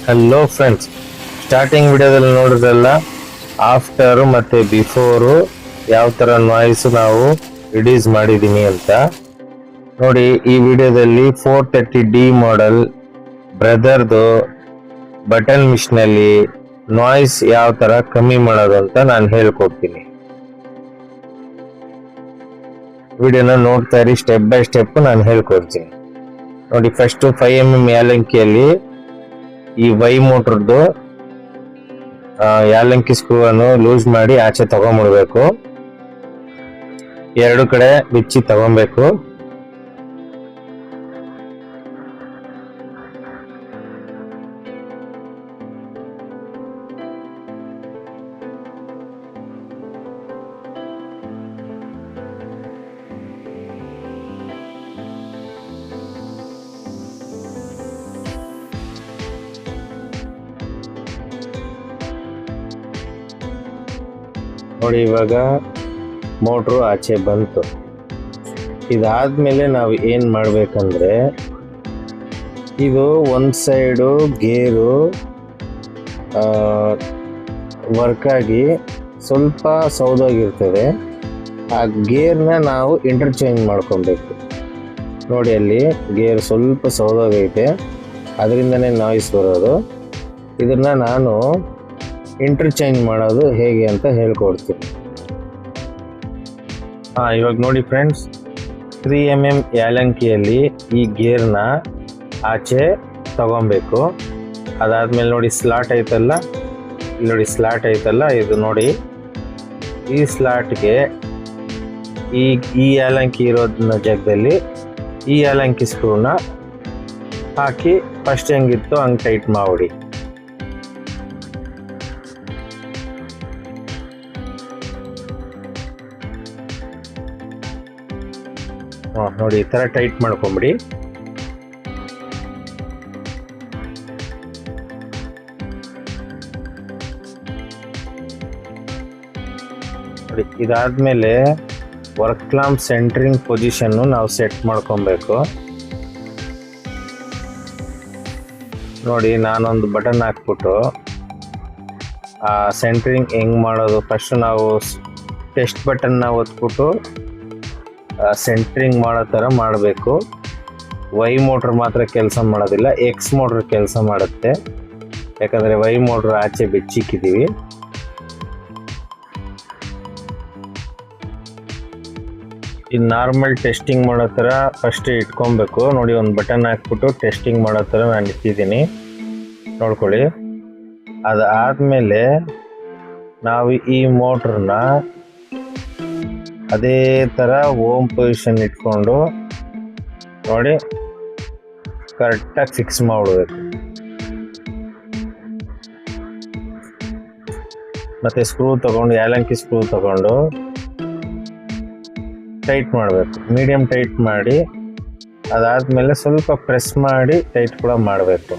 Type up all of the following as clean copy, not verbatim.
Hello friends, starting ವಿಡಿಯೋದಲ್ಲಿ ನೋಡಿದ್ರಲ್ಲ after ಮತ್ತೆ ಬಿಫೋರು ಯಾವ ಥರ ನಾಯ್ಸ್ ನಾವು ರಿಡ್ಯೂಸ್ ಮಾಡಿದ್ದೀನಿ ಅಂತ ನೋಡಿ. ಈ ವಿಡಿಯೋದಲ್ಲಿ 430D ಮಾಡೆಲ್ ಬ್ರದರ್ದು ಬಟನ್ ಮಿಷಿನಲ್ಲಿ ನಾಯ್ಸ್ ಯಾವ ಥರ ಕಮ್ಮಿ ಮಾಡೋದು ಅಂತ ನಾನು ಹೇಳ್ಕೊಡ್ತೀನಿ. ವಿಡಿಯೋನ ನೋಡ್ತಾ ಇರಿ, ಸ್ಟೆಪ್ ಬೈ ಸ್ಟೆಪ್ ನಾನು ಹೇಳ್ಕೊಡ್ತೀನಿ. ನೋಡಿ, ಫಸ್ಟ್ 5mm ಯಾಲಂಕಿಯಲ್ಲಿ ಈ ವೈ ಮೋಟರ್ದು ಯಾಲಂಕಿ ಸ್ಕ್ರೂ ಅನ್ನು ಲೂಸ್ ಮಾಡಿ ಆಚೆ ತಗೊಂಡ್ಬಿಡ್ಬೇಕು. ಎರಡು ಕಡೆ ಬಿಚ್ಚಿ ತಗೊಬೇಕು. ನೋಡಿ, ಇವಾಗ ಮೋಟ್ರು ಆಚೆ ಬಂತು. ಇದಾದ್ಮೇಲೆ ನಾವು ಏನು ಮಾಡಬೇಕಂದ್ರೆ, ಇದು ಒಂದು ಸೈಡು ಗೇರು ವರ್ಕ್ ಆಗಿ ಸ್ವಲ್ಪ ಸೌದೋಗಿರ್ತದೆ. ಆ ಗೇರ್ನ ನಾವು ಇಂಟರ್ಚೇಂಜ್ ಮಾಡ್ಕೊಬೇಕು. ನೋಡಿ, ಅಲ್ಲಿ ಗೇರ್ ಸ್ವಲ್ಪ ಸೌದೋಗೈತೆ, ಅದರಿಂದನೇ ನಾಯ್ಸ್ ಬರೋದು. ಇದನ್ನು ನಾನು ಇಂಟರ್ಚೇಂಜ್ ಮಾಡೋದು ಹೇಗೆ ಅಂತ ಹೇಳ್ಕೊಡ್ತೀನಿ. ಇವಾಗ ನೋಡಿ ಫ್ರೆಂಡ್ಸ್, 3mm ಯಾಲಂಕಿಯಲ್ಲಿ ಈ ಗೇರ್ನ ಆಚೆ ತಗೊಬೇಕು. ಅದಾದ್ಮೇಲೆ ನೋಡಿ ಸ್ಲಾಟ್ ಐತಲ್ಲ, ಇಲ್ಲಿ ನೋಡಿ ಸ್ಲಾಟ್ ಐತಲ್ಲ, ಇದು ನೋಡಿ ಈ ಸ್ಲಾಟ್ಗೆ ಈ ಯಾಲಂಕಿ ಇರೋದನ್ನ ಜಾಗದಲ್ಲಿ ಈ ಯಾಲಂಕಿ ಸ್ಕ್ರೂನ ಹಾಕಿ ಫಸ್ಟ್ ಹೆಂಗಿತ್ತು ಹಂಗೆ ಟೈಟ್ ಮಾಡಿ. ನೋಡಿ, ಈ ಥರ ಟೈಟ್ ಮಾಡ್ಕೊಂಬಿಡಿ. ನೋಡಿ, ಇದಾದ್ಮೇಲೆ ವರ್ಕ್ ಕ್ಲಾಂಪ್ ಸೆಂಟ್ರಿಂಗ್ ಪೊಸಿಷನ್ನು ನಾವು ಸೆಟ್ ಮಾಡ್ಕೊಬೇಕು. ನೋಡಿ, ನಾನೊಂದು ಬಟನ್ ಹಾಕ್ಬಿಟ್ಟು ಆ ಸೆಂಟ್ರಿಂಗ್ ಹೆಂಗೆ ಮಾಡೋದು, ಫಸ್ಟ್ ನಾವು ಟೆಸ್ಟ್ ಬಟನ್ನ ಒತ್ಬಿಟ್ಟು ಸೆಂಟ್ರಿಂಗ್ ಮಾಡೋ ಥರ ಮಾಡಬೇಕು. ವೈ ಮೋಟ್ರ್ ಮಾತ್ರ ಕೆಲಸ ಮಾಡೋದಿಲ್ಲ, ಎಕ್ಸ್ ಮೋಟ್ರ್ ಕೆಲಸ ಮಾಡುತ್ತೆ. ಯಾಕಂದರೆ ವೈ ಮೋಟ್ರ್ ಆಚೆ ಬೆಚ್ಚಿಕ್ಕಿದ್ದೀವಿ. ಈ ನಾರ್ಮಲ್ ಟೆಸ್ಟಿಂಗ್ ಮಾಡೋ ಥರ ಫಸ್ಟ್ ಇಟ್ಕೊಬೇಕು. ನೋಡಿ, ಒಂದು ಬಟನ್ ಹಾಕ್ಬಿಟ್ಟು ಟೆಸ್ಟಿಂಗ್ ಮಾಡೋ ಥರ ನಾನು ಇಟ್ಟಿದ್ದೀನಿ, ನೋಡ್ಕೊಳ್ಳಿ. ಅದಾದಮೇಲೆ ನಾವು ಈ ಮೋಟ್ರನ್ನ ಅದೇ ಥರ ಹೋಮ್ ಪೊಸಿಷನ್ ಇಟ್ಕೊಂಡು ನೋಡಿ ಕರೆಕ್ಟಾಗಿ ಫಿಕ್ಸ್ ಮಾಡಿಬಿಡ್ಬೇಕು. ಮತ್ತು ಸ್ಕ್ರೂ ತಗೊಂಡು, ಯಾಲಂಕಿ ಸ್ಕ್ರೂ ತಗೊಂಡು ಟೈಟ್ ಮಾಡಬೇಕು. ಮೀಡಿಯಮ್ ಟೈಟ್ ಮಾಡಿ, ಅದಾದಮೇಲೆ ಸ್ವಲ್ಪ ಪ್ರೆಸ್ ಮಾಡಿ ಟೈಟ್ ಕೂಡ ಮಾಡಬೇಕು.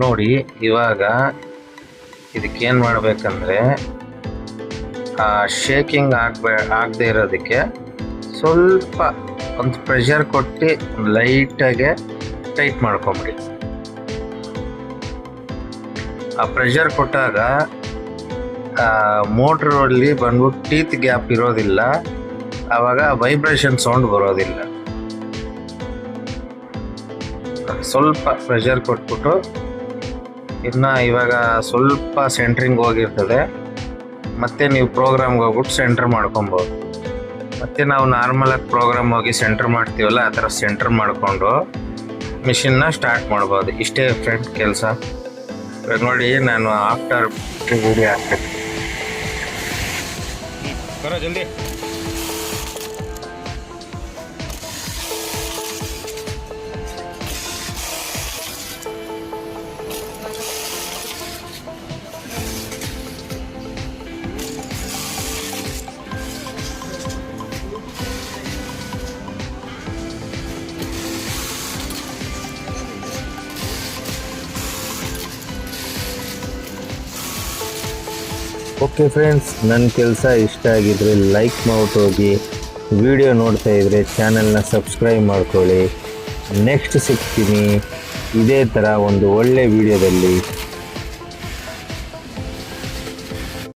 ನೋಡಿ, ಇವಾಗ ಇದಕ್ಕೇನು ಮಾಡಬೇಕಂದ್ರೆ, ಶೇಕಿಂಗ್ ಆಗದೆ ಇರೋದಕ್ಕೆ ಸ್ವಲ್ಪ ಒಂದು ಪ್ರೆಷರ್ ಕೊಟ್ಟು ಲೈಟಾಗೆ ಟೈಟ್ ಮಾಡ್ಕೊಂಬಿಡಿ. ಆ ಪ್ರೆಷರ್ ಕೊಟ್ಟಾಗ ಮೋಟ್ರಲ್ಲಿ ಬಂದ್ಬಿಟ್ಟು ಟೀತ್ ಗ್ಯಾಪ್ ಇರೋದಿಲ್ಲ, ಆವಾಗ ವೈಬ್ರೇಷನ್ ಸೌಂಡ್ ಬರೋದಿಲ್ಲ. ಸ್ವಲ್ಪ ಪ್ರೆಷರ್ ಕೊಟ್ಬಿಟ್ಟು ಇನ್ನು ಇವಾಗ ಸ್ವಲ್ಪ ಸೆಂಟ್ರಿಂಗ್ ಹೋಗಿರ್ತದೆ, ಮತ್ತೆ ನೀವು ಪ್ರೋಗ್ರಾಮ್ಗೆ ಹೋಗ್ಬಿಟ್ಟು ಸೆಂಟ್ರ್ ಮಾಡ್ಕೊಬೋದು. ಮತ್ತು ನಾವು ನಾರ್ಮಲಾಗಿ ಪ್ರೋಗ್ರಾಮ್ ಹೋಗಿ ಸೆಂಟ್ರ್ ಮಾಡ್ತೀವಲ್ಲ, ಆ ಥರ ಸೆಂಟ್ರ್ ಮಾಡಿಕೊಂಡು ಮಿಷಿನ್ನ ಸ್ಟಾರ್ಟ್ ಮಾಡ್ಬೋದು. ಇಷ್ಟೇ ಫ್ರೆಂಡ್ ಕೆಲಸ. ನೋಡಿ ನಾನು ಆಫ್ಟರ್ ವಿಡಿಯೋ ಹಾಕ್ತೀನಿ. ಬರೋ ಜಲ್ದಿ. ಓಕೆ ಫ್ರೆಂಡ್ಸ್, ನನ್ನ ಕೆಲಸ ಇಷ್ಟ ಆಗಿದ್ರೆ ಲೈಕ್ ಮಾಡ್ಬಿಟ್ಟು ಹೋಗಿ, ವಿಡಿಯೋ ನೋಡ್ತಾ ಇದ್ರೆ ಚಾನಲ್ನ ಸಬ್ಸ್ಕ್ರೈಬ್ ಮಾಡ್ಕೊಳ್ಳಿ. ನೆಕ್ಸ್ಟ್ ಸಿಗ್ತೀನಿ ಇದೇ ಥರ ಒಂದು ಒಳ್ಳೆ ವಿಡಿಯೋದಲ್ಲಿ.